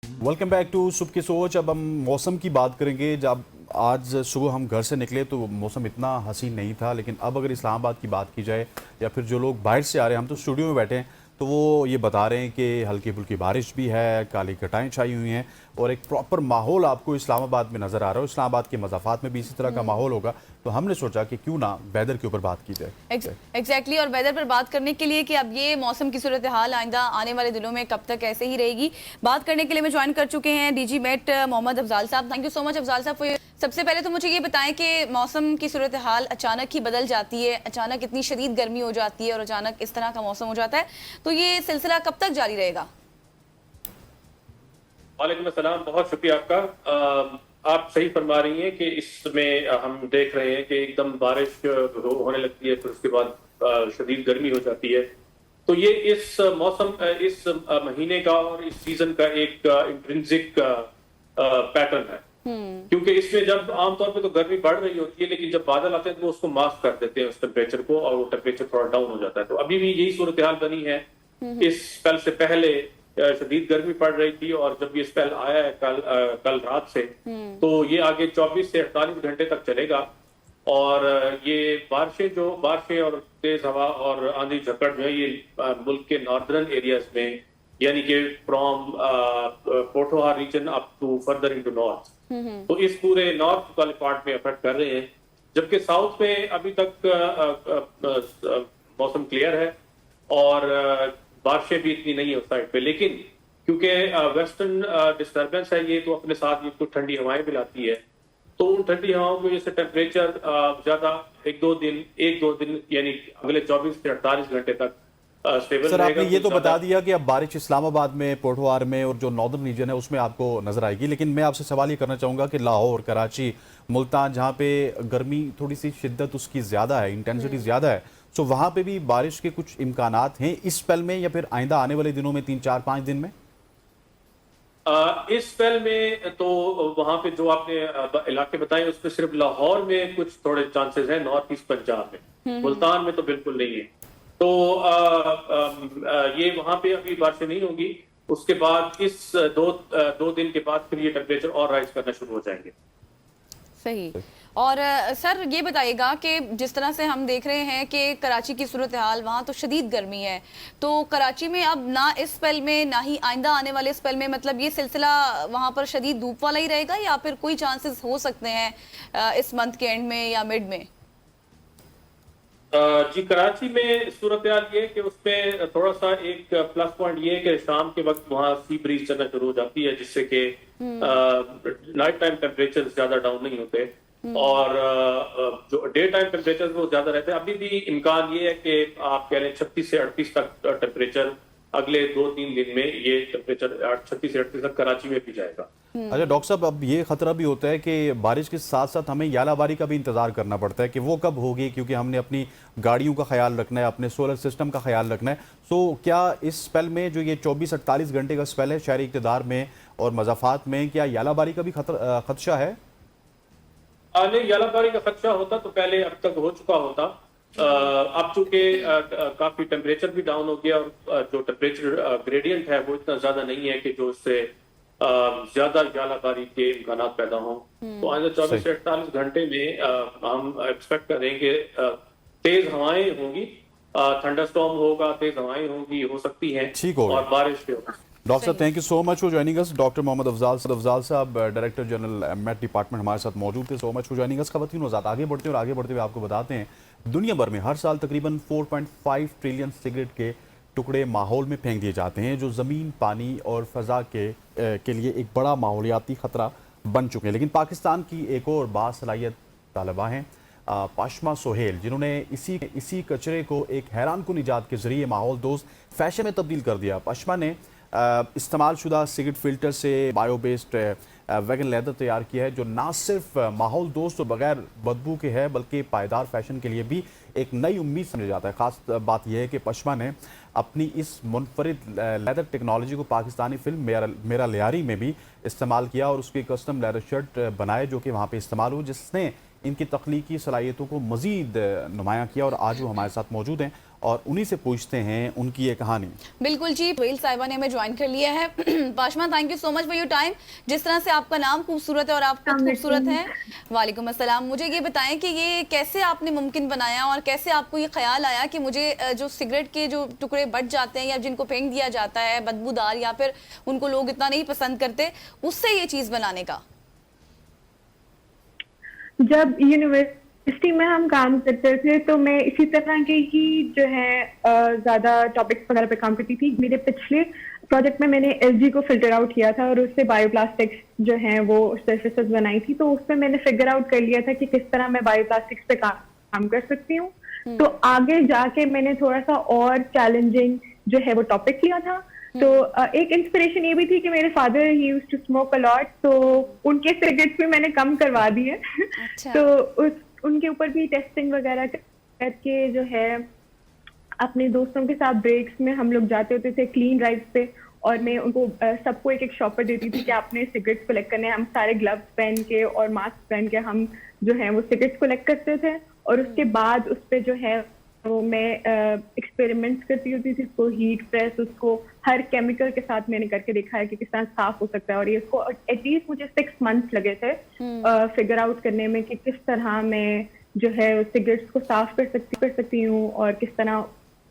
Welcome back to सुबह की सोच। अब हम मौसम की बात करेंगे। जब आज सुबह हम घर से निकले तो मौसम इतना हसीन नहीं था, लेकिन अब अगर इस्लामाबाद की बात की जाए या फिर जो लोग बाहर से आ रहे हैं, हम तो स्टूडियो में बैठे हैं, तो वो ये बता रहे हैं कि हल्की फुल्की बारिश भी है, काली घटाएं छाई हुई हैं और एक प्रॉपर माहौल आपको इस्लामाबाद में नज़र आ रहा है। इस्लामाबाद के मज़ाफ़ात में भी इसी तरह का माहौल होगा, तो हमने सोचा कि क्यों ना वेदर के ऊपर बात की जाए। एग्जैक्टली और वेदर पर बात करने के लिए कि अब ये मौसम की सूरत हाल आइंदा आने वाले दिनों में कब तक ऐसे ही रहेगी, बात करने के लिए मैं ज्वाइन कर चुके हैं डीजी मेट मोहम्मद अफजाल साहब। Thank you so much Afzal साहब। सबसे पहले तो मुझे ये बताएं कि मौसम की सूरत हाल अचानक ही बदल जाती है, अचानक इतनी शदीद गर्मी हो जाती है और अचानक इस तरह का मौसम हो जाता है, तो ये सिलसिला कब तक जारी रहेगा? वालेकुम अस्सलाम, बहुत शुक्रिया आपका। आप सही फरमा रही हैं कि इसमें हम देख रहे हैं कि एकदम बारिश होने लगती है, फिर उसके बाद शदीद गर्मी हो जाती है। तो ये इस मौसम इस महीने का और इस सीजन का एक इंट्रिंसिक पैटर्न है। क्योंकि इसमें जब आमतौर पे तो गर्मी बढ़ रही होती है, लेकिन जब बादल आते हैं तो वो उसको मास्क कर देते हैं उस टेम्परेचर को, और वो टेम्परेचर थोड़ा डाउन हो जाता है। तो अभी भी यही सूरत हाल बनी है। इस स्पेल से पहले शदीद गर्मी पड़ रही थी, और जब ये स्पेल आया है कल रात से, तो ये आगे 24 से 48 घंटे तक चलेगा। और ये बारिशें और तेज हवा और आंधी झकड़ जो है, ये मुल्क के नॉर्दर्न एरियाज में, यानी कि from Pothohar region up to further into north, तो इस पूरे नॉर्थ वाले पार्ट में अफेक्ट कर रहे हैं। जबकि साउथ में अभी तक मौसम क्लियर है और बारिशें भी इतनी नहीं है उस साइड पे। लेकिन क्योंकि वेस्टर्न डिस्टर्बेंस है ये, तो अपने साथ ये कुछ ठंडी हवाएं भी लाती है, तो उन ठंडी हवाओं की वजह से टेम्परेचर ज्यादा एक दो दिन यानी अगले 24 से 48 घंटे तक स्टेबल सर, रहेगा। आपने ये तो बता दिया कि अब बारिश इस्लामाबाद में, पोठोहार में और जो नॉर्दर्न रीजन है उसमें आपको नजर आएगी, लेकिन मैं आपसे सवाल ये करना चाहूंगा कि लाहौर, कराची, मुल्तान, जहाँ पे गर्मी थोड़ी सी शिद्दत उसकी ज्यादा है, इंटेंसिटी ज्यादा है, तो वहां पे भी बारिश के कुछ इम्कानात हैं इस स्पेल में या फिर आइंदा आने वाले दिनों में, 3 4 5 दिन में? इस स्पेल में तो वहां पे जो आपने इलाके बताए उसमें सिर्फ लाहौर में कुछ थोड़े चांसेस हैं, नॉर्थ ईस्ट पंजाब में, मुल्तान में तो बिल्कुल नहीं है। तो ये वहां पे अभी बारिशें नहीं होगी। उसके बाद इस दो दिन के बाद फिर ये टेम्परेचर और राइज करना शुरू हो जाएंगे। सही। और सर ये बताइएगा कि जिस तरह से हम देख रहे हैं कि कराची की सूरत हाल, वहाँ तो शदीद गर्मी है, तो कराची में अब ना इस स्पेल में ना ही आइंदा आने वाले स्पेल में, मतलब ये सिलसिला वहाँ पर शदीद धूप वाला ही रहेगा या फिर कोई चांसेस हो सकते हैं इस मंथ के एंड में या मिड में? जी, कराची में सूरत हाल ये कि उसमें थोड़ा सा एक प्लस पॉइंट ये है कि शाम के वक्त वहाँ सी ब्रीज चलना शुरू हो जाती है, जिससे कि नाइट टाइम टेम्परेचर ज्यादा डाउन नहीं होते और जो डे टाइम टेम्परेचर वो ज्यादा रहते हैं। अभी भी इम्कान ये है कि आप कह रहे हैं 36 से 38 तक टेम्परेचर अगले 2 3 दिन में, ये टेम्परेचर 36 से 38 तक कराची में भी जाएगा। अच्छा डॉक्टर साहब, अब ये खतरा भी होता है कि बारिश के साथ साथ हमें यालाबारी का भी इंतजार करना पड़ता है कि वो कब होगी, क्योंकि हमने अपनी गाड़ियों का ख्याल रखना है, अपने सोलर सिस्टम का ख्याल रखना है। सो क्या इस स्पेल में, जो ये 24 48 घंटे का स्पेल है शहरी इक़्तिदार में और मज़ाफ़ात में, क्या यालाबारी का भी खदशा है? नहीं, यालाबारी का खदशा होता तो पहले अब तक हो चुका होता। अब चूंकि काफी टेम्परेचर भी डाउन हो गया और जो टेम्परेचर ग्रेडियंट है वो इतना ज्यादा नहीं है कि जो उससे ज्यादा यालाबारी के इम्कान पैदा हों। तो आगे 24 से 48 घंटे में हम एक्सपेक्ट करेंगे तेज हवाएं होंगी, थंडरस्टॉर्म होगा, तेज हवाएं होंगी, हो सकती हैं, ठीक हो गया। और बारिश भी होगी। डॉक्टर साहब, thank you so much for joining us. Doctor Mohammad Afzal साहब, डायरेक्टर जनरल मेट डिपार्टमेंट, हमारे साथ मौजूद थे। So much for joining us. खवातीन और आगे बढ़ते हैं और आगे बढ़ते हुए आपको बताते हैं, दुनिया भर में हर साल तकरीबन 4.5 ट्रिलियन सिगरेट के टुकड़े माहौल में फेंक दिए जाते हैं, जो ज़मीन, पानी और फ़ज़ा के लिए एक बड़ा माहौलियाती ख़तरा बन चुके हैं। लेकिन पाकिस्तान की एक और बासलाहियत तालिबा हैं पाशमा सोहेल, जिन्होंने इसी कचरे को एक हैरान कुन इजाद के ज़रिए माहौल दोस्त फैशन में तब्दील कर दिया। पाशमा ने इस्तेमाल शुदा सिगरेट फिल्टर से बायो बेस्ड वैगन लेदर तैयार किया है, जो ना सिर्फ माहौल दोस्त और बगैर बदबू के है, बल्कि पायदार फैशन के लिए भी एक नई उम्मीद समझा जाता है। ख़ास बात यह है कि पश्मा ने अपनी इस मुनफरिद लेदर टेक्नोलॉजी को पाकिस्तानी फिल्म मेरा लियारी में भी इस्तेमाल किया और उसकी कस्टम लेदर शर्ट बनाए, जो कि वहाँ पर इस्तेमाल हुई, जिसने इनकी तख्लीकी सलाहियतों को मज़ीद नुमायाँ किया। और आज वो हमारे साथ मौजूद हैं और उन्हीं से पूछते हैं उनकी ये कहानी। बिल्कुल जी, वेल साहिबा ने हमें ज्वाइन कर लिया है। Pashma, thank you so much for your time. जिस तरह से आपका नाम खूबसूरत है और आप खुद खूबसूरत हैं। वालेकुम अस्सलाम। मुझे ये बताएं कि ये कैसे आपने मुमकिन बनाया और कैसे आपको ये ख्याल आया कि मुझे जो सिगरेट के जो टुकड़े बच जाते हैं या जिनको फेंक दिया जाता है बदबूदार, या फिर उनको लोग इतना नहीं पसंद करते, उससे ये चीज बनाने का? जब यूनिवर्सिटी में हम काम करते थे तो मैं इसी तरह के ही जो है ज्यादा टॉपिक्स वगैरह पे काम करती थी। मेरे पिछले प्रोजेक्ट में मैंने एलजी को फिल्टर आउट किया था और उससे बायोप्लास्टिक्स जो है वो सर्फेसेस बनाई थी। तो उसमें मैंने फिगर आउट कर लिया था कि किस तरह मैं बायोप्लास्टिक्स पे काम कर सकती हूँ। तो आगे जाके मैंने थोड़ा सा और चैलेंजिंग जो है वो टॉपिक लिया था। तो एक इंस्पिरेशन ये भी थी कि मेरे father he used to smoke a lot, तो उनके सिगरेट्स भी मैंने कम करवा दिए। अच्छा। तो उनके ऊपर भी टेस्टिंग वगैरह करके जो है अपने दोस्तों के साथ ब्रेक्स में हम लोग जाते होते थे क्लीन ड्राइव पे, और मैं उनको सबको एक शॉपर देती थी कि आपने सिगरेट्स कलेक्ट करने हैं। हम सारे ग्लव्स पहन के और मास्क पहन के हम जो है वो सिगरेट्स कलेक्ट करते थे, और उसके बाद उस पर जो है वो मैं एक्सपेरिमेंट्स करती होती थी, उसको हीट प्रेस, उसको हर केमिकल के साथ मैंने करके देखा है कि किस तरह साफ हो सकता है। और ये उसको एटलीस्ट मुझे 6 मंथ्स लगे थे फिगर आउट करने में कि किस तरह मैं जो है सिगरेट्स को साफ कर सकती हूँ, और किस तरह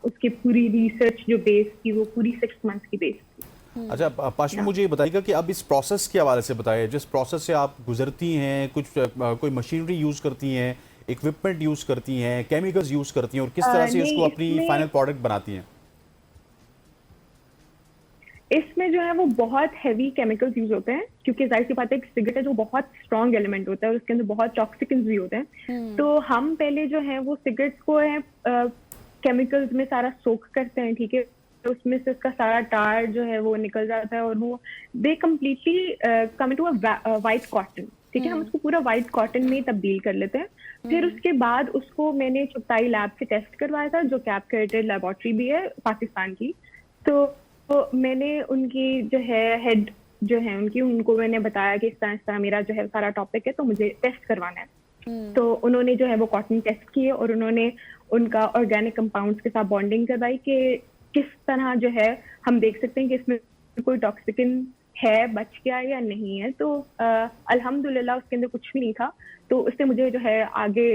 उसकी पूरी रिसर्च जो बेस थी वो पूरी 6 मंथ्स की बेस थी। अच्छा पाशमा, मुझे ये बताइएगा कि अब इस प्रोसेस के हवाले से बताइए, जिस प्रोसेस से आप गुजरती हैं, कुछ कोई मशीनरी यूज करती हैं, इक्विपमेंट यूज करती हैं, केमिकल्स यूज करती हैं, और किस तरह से इसको अपनी फाइनल प्रोडक्ट बनाती हैं? इसमें जो है वो बहुत हैवी केमिकल्स यूज होते हैं, क्योंकि जाहिर सी बात है सिगरेट है जो बहुत स्ट्रॉन्ग एलिमेंट होता है और उसके अंदर बहुत टॉक्सिकन्स भी होते हैं। तो हम पहले जो है वो सिगरेट्स को है केमिकल्स में सारा सोक करते हैं, ठीक है। तो उसमें से उसका सारा टार जो है वो निकल जाता है और वो they completely come to a white cotton, ठीक है। हम उसको पूरा वाइट कॉटन में तब्दील कर लेते हैं। फिर उसके बाद उसको मैंने चुगताई लैब से टेस्ट करवाया था, जो कैप क्रेडिटेड लेबोरेटरी भी है पाकिस्तान की। तो मैंने उनकी जो है हेड जो है उनको मैंने बताया कि इस तरह मेरा जो है सारा टॉपिक है, तो मुझे टेस्ट करवाना है। तो उन्होंने जो है वो कॉटन टेस्ट किए और उन्होंने उनका ऑर्गेनिक कंपाउंड्स के साथ बॉन्डिंग करवाई कि किस तरह जो है हम देख सकते हैं कि इसमें कोई टॉक्सिकन है, बच गया या नहीं है। तो अल्हम्दुलिल्लाह उसके अंदर कुछ भी नहीं था। तो उससे मुझे जो है आगे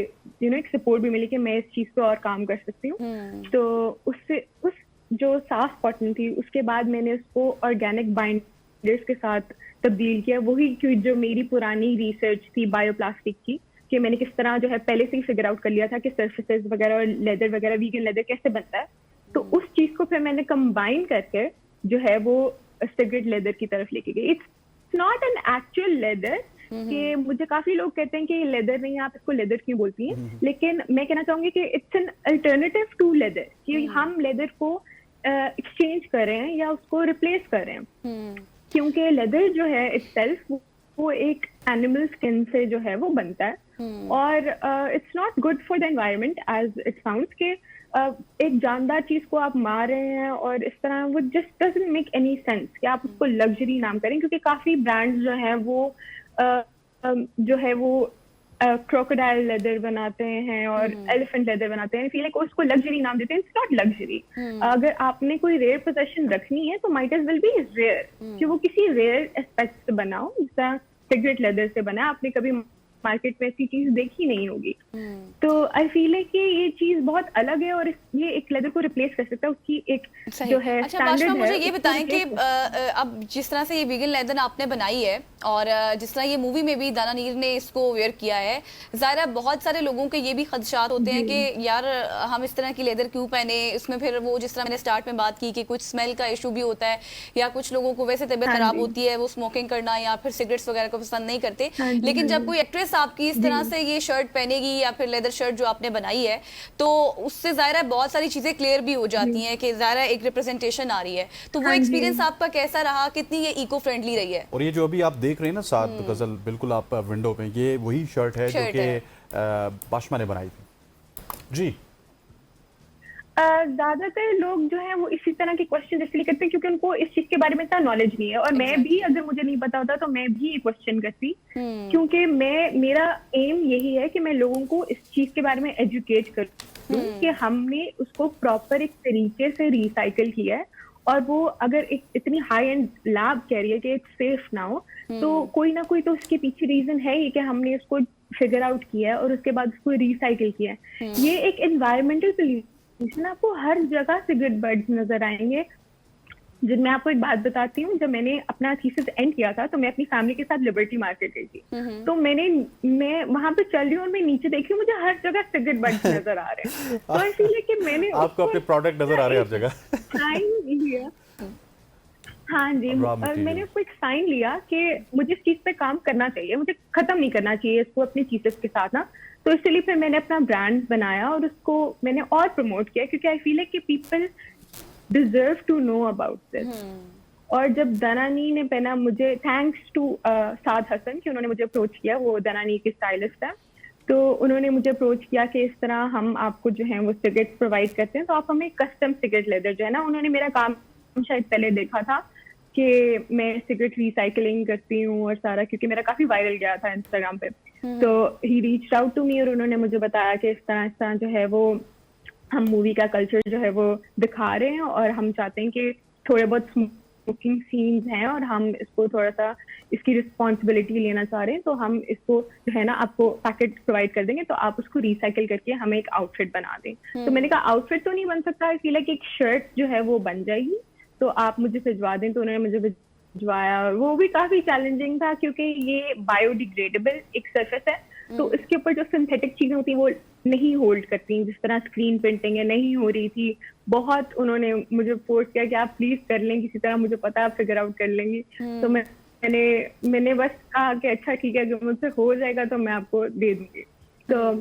एक सपोर्ट भी मिली कि मैं इस चीज पे और काम कर सकती हूँ। तो उससे उस जो साफ कॉटन थी उसके बाद मैंने उसको ऑर्गेनिक बाइंडर्स के साथ तब्दील किया। वही जो मेरी पुरानी रिसर्च थी बायोप्लास्टिक की, कि मैंने किस तरह जो है पहले से ही फिगर आउट कर लिया था कि सर्फेसेस वगैरह और लेदर वगैरह, वीगन लेदर कैसे बनता है। तो उस चीज को फिर मैंने कंबाइन करके जो है वो सिगरेट लेदर की तरफ लेके गई। It's not an actual leather, कि मुझे काफी लोग कहते हैं कि ये लेदर नहीं है, आप इसको लेदर क्यों बोलती हैं, लेकिन मैं कहना चाहूंगी कि it's an alternative to leather, कि हम लेदर को एक्सचेंज कर रहे हैं या उसको रिप्लेस कर रहे हैं। क्योंकि लेदर जो है इटसेल्फ वो एक एनिमल स्किन से जो है वो बनता है, और it's not good for the environment as it sounds के एक जानदार चीज को आप मार रहे हैं, और इस तरह वो just doesn't make any sense कि आप उसको लग्जरी नाम करें। क्योंकि काफी ब्रांड्स जो हैं वो जो है वो क्रोकोडाइल लेदर बनाते हैं और एलिफेंट लेदर बनाते हैं, फील लाइक उसको लग्जरी नाम देते हैं। It's not luxury. अगर आपने कोई रेयर पोजेशन रखनी है तो might as well be rare, कि वो किसी रेयर एस्पेक्ट से बनाओ, जैसा सिगरेट लेदर से बना। आपने कभी मार्केट में ऐसी चीज देखी नहीं होगी। तो आई फील है कि ये चीज बहुत अलग है और ये एक लेदर को रिप्लेस कर सकता है, उसकी एक जो है अच्छा पाशमा, मुझे ये बताएं कि अब जिस तरह से ये वीगन लेदर आपने बनाई है और जिस तरह ये मूवी में भी दाना नीर ने इसको वेयर किया है, ज़ाहिर बहुत सारे लोगों के ये भी खदशात होते हैं कि यार हम इस तरह की लेदर क्यों पहने। इसमें फिर वो जिस तरह मैंने स्टार्ट में बात की कि कुछ स्मेल का इशू भी होता है, या कुछ लोगों को वैसे तबीयत खराब होती है, वो स्मोकिंग करना या फिर सिगरेट्स वगैरह को पसंद नहीं करते। लेकिन जब कोई एक्ट्रेस आपकी इस तरह से ये शर्ट पहनेगी या फिर लेदर शर्ट जो आपने बनाई है, तो उससे ज़ाहिर बहुत सारी चीजें क्लियर भी हो जाती हैं कि ज़ाहिर एक रिप्रेजेंटेशन आ रही है। तो वो एक्सपीरियंस आपका कैसा रहा, कितनी ये इको फ्रेंडली रही है? और ये जो अभी आप देख रहे हैं ना साथ गजल बिल्कुल आप विंडो पे, ये वही शर्ट है जो कि पाशमा ने बनाई थी जी। ज्यादातर लोग जो है वो इसी तरह के क्वेश्चन इसलिए करते हैं क्योंकि उनको इस चीज के बारे में इतना नॉलेज नहीं है। और मैं भी अगर मुझे नहीं पता होता तो मैं भी ये क्वेश्चन करती, क्योंकि मेरा एम यही है कि मैं लोगों को इस चीज के बारे में एजुकेट करूं। सकती हूँ कि हमने उसको प्रॉपर एक तरीके से रिसाइकिल किया है, और वो अगर एक इतनी हाई एंड लैब कह रही है कि एक सेफ ना हो, तो कोई ना कोई तो उसके पीछे रीजन है ही कि हमने उसको फिगर आउट किया है और उसके बाद उसको रिसाइकिल किया है। ये एक एनवायरमेंटल सोल्यूशन, आपको हर जगह सिगरेट बर्ड्स नजर आएंगे। जिनमें आपको एक बात बताती हूँ, जब मैंने अपना थीसिस एंड किया था तो मैं अपनी फैमिली के साथ लिबर्टी मार्केट गई थी। तो मैं वहां पे चल रही हूँ और मैं नीचे देखी, मुझे हर जगह सिगरेट बर्ड्स नजर आ रहे हैं। तो इसीलिए कि मैंने आपको अपने प्रोडक्ट नजर आ रहे हैं हर जगह। साइन लिया, हाँ जी, और मैंने उसको एक साइन लिया कि मुझे इस चीज पे काम करना चाहिए, मुझे खत्म नहीं करना चाहिए इसको अपने चीजेस के साथ ना। तो इसलिए फिर मैंने अपना ब्रांड बनाया और उसको मैंने और प्रमोट किया, क्योंकि आई फील है कि people deserve to know about this. और जब दनानी ने पहना, मुझे थैंक्स टू साद हसन कि उन्होंने मुझे अप्रोच किया, वो दनानी के स्टाइलिस्ट है, तो उन्होंने मुझे अप्रोच किया कि इस तरह हम आपको जो है वो सिगरेट प्रोवाइड करते हैं, तो आप हमें कस्टम सिगरेट लेदर जो है ना, उन्होंने मेरा काम शायद पहले देखा था कि मैं सिगरेट रिसाइकलिंग करती हूँ और सारा, क्योंकि मेरा काफी वायरल गया था इंस्टाग्राम पे। तो he reached out to me और उन्होंने मुझे बताया कि इस तरह जो है वो हम मूवी का कल्चर जो है वो दिखा रहे हैं और हम चाहते हैं कि थोड़े बहुत स्मोकिंग सीन्स हैं और हम इसको थोड़ा सा इसकी रिस्पॉन्सिबिलिटी लेना चाह रहे हैं, तो हम इसको जो है ना आपको पैकेट प्रोवाइड कर देंगे, तो आप उसको रिसाइकिल करके हमें एक आउटफिट बना दें। तो मैंने कहा आउटफिट तो नहीं बन सकता, इसलिए कि एक शर्ट जो है वो बन जाएगी, तो आप मुझे भिजवा दें। तो उन्होंने मुझे भिजवाया और वो भी काफी चैलेंजिंग था, क्योंकि ये बायोडिग्रेडेबल एक सरफेस है, तो इसके ऊपर जो सिंथेटिक चीजें होती हैं वो नहीं होल्ड करती, जिस तरह स्क्रीन प्रिंटिंग है नहीं हो रही थी। बहुत उन्होंने मुझे फोर्स किया कि आप प्लीज कर लें किसी तरह, मुझे पता है आप फिगर आउट कर लेंगी। तो मैंने बस कहा कि अच्छा ठीक है, अगर मुझसे हो जाएगा तो मैं आपको दे दूंगी। तो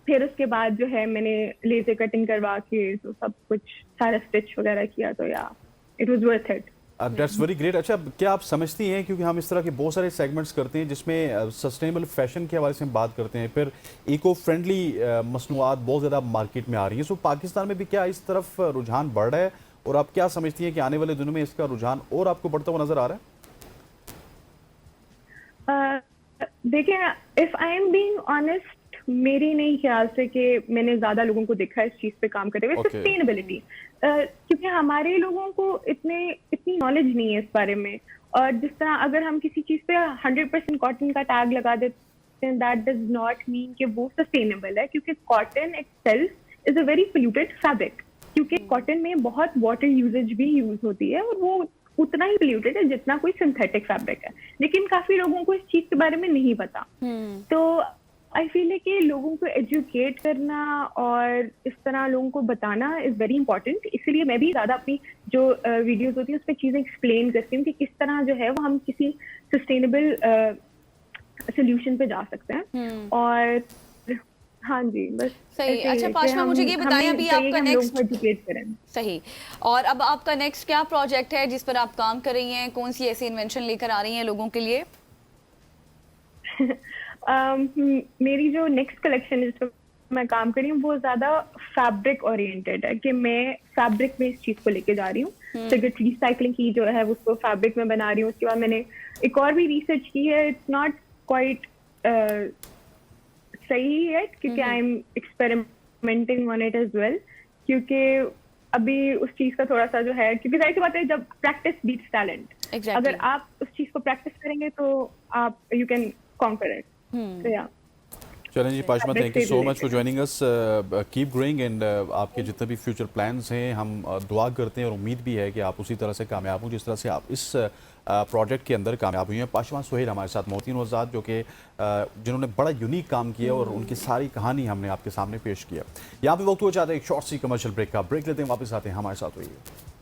फिर उसके बाद जो है मैंने लेजर कटिंग करवा के तो सब कुछ सारा स्टिच वगैरह किया, तो या it was worth it. That's very great. अच्छा, क्या आप समझती हैं, क्योंकि हम इस तरह के बहुत सारे सेगमेंट्स करते हैं जिसमें सस्टेनेबल फैशन के हवाले से हम बात करते हैं, फिर इको फ्रेंडली मसनूआत बहुत ज़्यादा मार्केट में आ रही हैं, सो पाकिस्तान में भी क्या इस तरफ रुझान बढ़ रहा है, और आप क्या समझती हैं कि आने वाले दिनों में इसका रुझान और आपको बढ़ता हुआ नजर आ रहा है? देखिए, if I am being honest, मेरी नहीं ख्याल से कि मैंने ज्यादा लोगों को देखा है इस चीज पे काम करते हुए। सस्टेनेबिलिटी, क्योंकि हमारे लोगों को इतनी नॉलेज नहीं है इस बारे में, और जिस तरह अगर हम किसी चीज पे 100% कॉटन का टैग लगा देते हैं, दैट डज नॉट मीन कि वो सस्टेनेबल है, क्योंकि cotton itself is a very polluted fabric, क्योंकि कॉटन में बहुत वाटर यूजेज भी यूज होती है और वो उतना ही पोल्यूटेड है जितना कोई सिंथेटिक फैब्रिक है। लेकिन काफी लोगों को इस चीज के बारे में नहीं पता। तो आई फील है कि लोगों को एजुकेट करना और इस तरह लोगों को बताना इज वेरी इंपॉर्टेंट। इसीलिए मैं भी ज्यादा अपनी जो वीडियोस होती है उस पर चीजें एक्सप्लेन करती हूँ कि किस तरह जो है वो हम किसी सस्टेनेबल सोल्यूशन पे जा सकते हैं। और हाँ जी, बस सही। अच्छा पाशमा, मुझे ये बताएं, अभी आपका नेक्स्ट एजुकेट करें। सही, और अब आपका नेक्स्ट क्या प्रोजेक्ट है जिस पर आप काम कर रही हैं? कौन सी ऐसी इन्वेंशन लेकर आ रही हैं लोगों के लिए? मेरी जो नेक्स्ट कलेक्शन है जिस पर मैं काम कर रही हूँ वो ज्यादा फैब्रिक ओरिएंटेड है, कि मैं फैब्रिक में इस चीज को लेके जा रही हूँ। सिगरेट रिसाइकलिंग की जो है उसको फैब्रिक में बना रही हूँ। उसके बाद मैंने एक और भी रिसर्च की है, इट्स नॉट क्वाइट सही है, क्योंकि I am experimenting on it as well, क्योंकि अभी उस चीज का थोड़ा सा जो है, क्योंकि जाहिर सी बात है जब प्रैक्टिस बीट्स टैलेंट, अगर आप उस चीज को प्रैक्टिस करेंगे तो आप यू कैन कॉन्कर इट। तो या चलें जी Pashma, thank you so much for joining us. Keep growing and आपके जितने भी फ्यूचर प्लान्स हैं हम दुआ करते हैं और उम्मीद भी है कि आप उसी तरह से कामयाब हों जिस तरह से आप इस प्रोजेक्ट के अंदर कामयाब हुई हैं। पाशमा सुहेल हमारे साथ, मोहतिन वज़ाद, जो कि जिन्होंने बड़ा यूनिक काम किया और उनकी सारी कहानी हमने आपके सामने पेश किया। यहाँ पे वक्त हो जाता है एक शॉर्ट सी कमर्शियल ब्रेक का। ब्रेक लेते हैं, वापस आते हैं, हमारे साथ होइए।